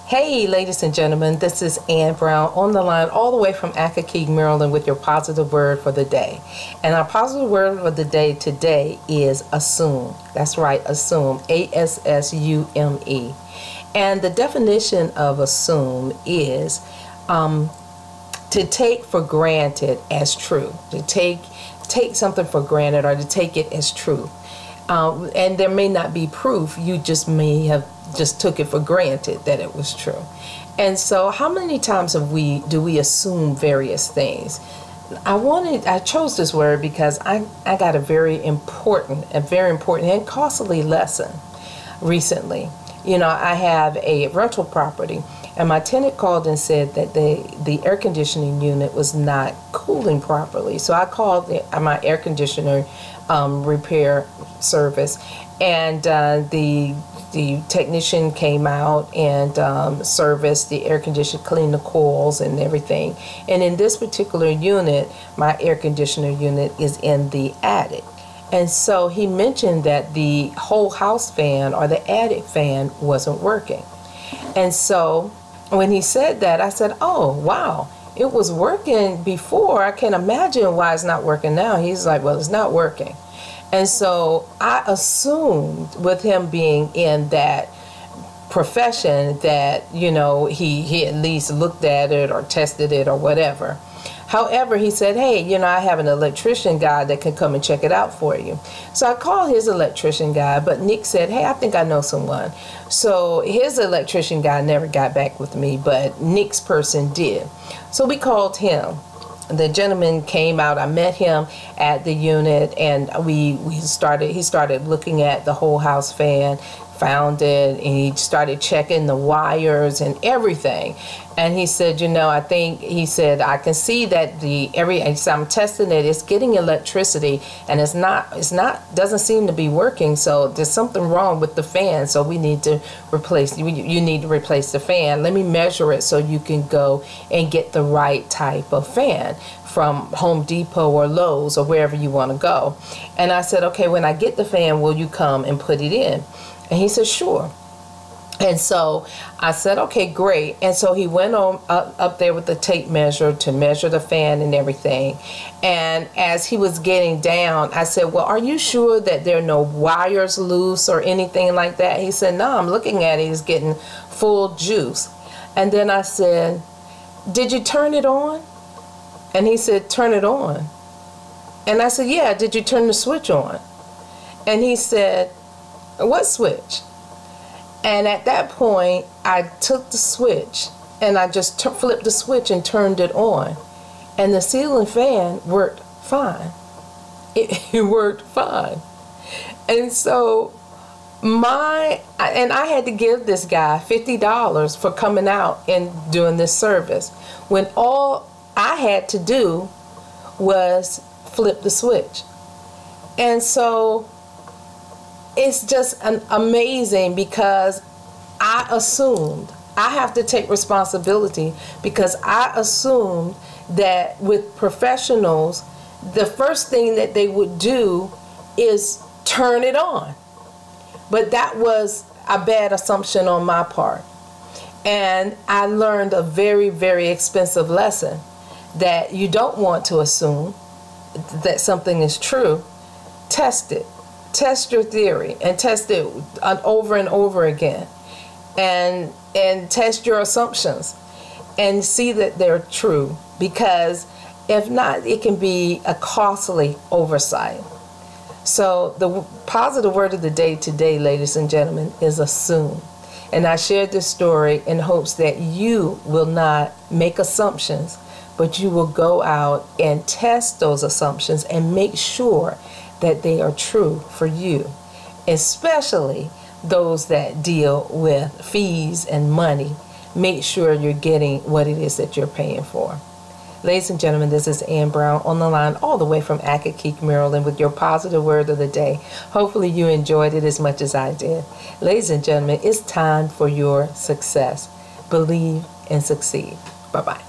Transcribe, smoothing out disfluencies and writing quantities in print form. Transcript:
Hey, ladies and gentlemen, this is Ann Brown on the line all the way from Akakeek, Maryland with your positive word for the day. And our positive word for the day today is assume. That's right, assume, A-S-S-U-M-E. And the definition of assume is to take for granted as true, to take something for granted or to take it as true. And there may not be proof, you just may have just took it for granted that it was true. And so how many times do we assume various things? I chose this word because I got a very important and costly lesson recently. You know, I have a rental property and my tenant called and said that the air conditioning unit was not cooling properly. So I called my air conditioner repair service, and the technician came out and serviced the air conditioner, cleaned the coils and everything. And in this particular unit, my air conditioner unit is in the attic. And so he mentioned that the whole house fan or the attic fan wasn't working. And so when he said that, I said, oh, wow, it was working before. I can't imagine why it's not working now. He's like, well, it's not working. And so I assumed with him being in that profession that, you know, he at least looked at it or tested it or whatever. However, he said, hey, you know, I have an electrician guy that can come and check it out for you. So I called his electrician guy, but Nick said, hey, I think I know someone. So his electrician guy never got back with me, but Nick's person did. So we called him. The gentleman came out. I met him at the unit, and he started looking at the whole house fan, found it, and he started checking the wires and everything. And he said, you know, I can see that I'm testing it, it's getting electricity, and doesn't seem to be working. So there's something wrong with the fan. So we need to replace. You need to replace the fan. Let me measure it so you can go and get the right type of fan from Home Depot or Lowe's or wherever you want to go. And I said, okay, when I get the fan, will you come and put it in? And he said, sure. And so I said, okay, great. And so he went on up there with the tape measure to measure the fan and everything. And as he was getting down, I said, well, are you sure that there are no wires loose or anything like that? He said, no, I'm looking at it. He's getting full juice. And then I said, did you turn it on? And he said, turn it on. And I said, yeah, did you turn the switch on? And he said, what switch? And at that point, I took the switch and I just flipped the switch and turned it on. And the ceiling fan worked fine. It worked fine. And so I had to give this guy $50 for coming out and doing this service, when all I had to do was flip the switch. And so it's just amazing, because I assumed, I have to take responsibility, because I assumed that with professionals, the first thing that they would do is turn it on. But that was a bad assumption on my part. And I learned a very, very expensive lesson, that you don't want to assume that something is true. Test it. Test your theory and test it over and over again, and test your assumptions and see that they're true, because if not, it can be a costly oversight. So the positive word of the day today, ladies and gentlemen, is assume. And I shared this story in hopes that you will not make assumptions, but you will go out and test those assumptions and make sure that they are true for you, especially those that deal with fees and money. Make sure you're getting what it is that you're paying for. Ladies and gentlemen, this is Ann Brown on the line all the way from Akakeek, Maryland with your positive word of the day. Hopefully you enjoyed it as much as I did. Ladies and gentlemen, it's time for your success. Believe and succeed. Bye-bye.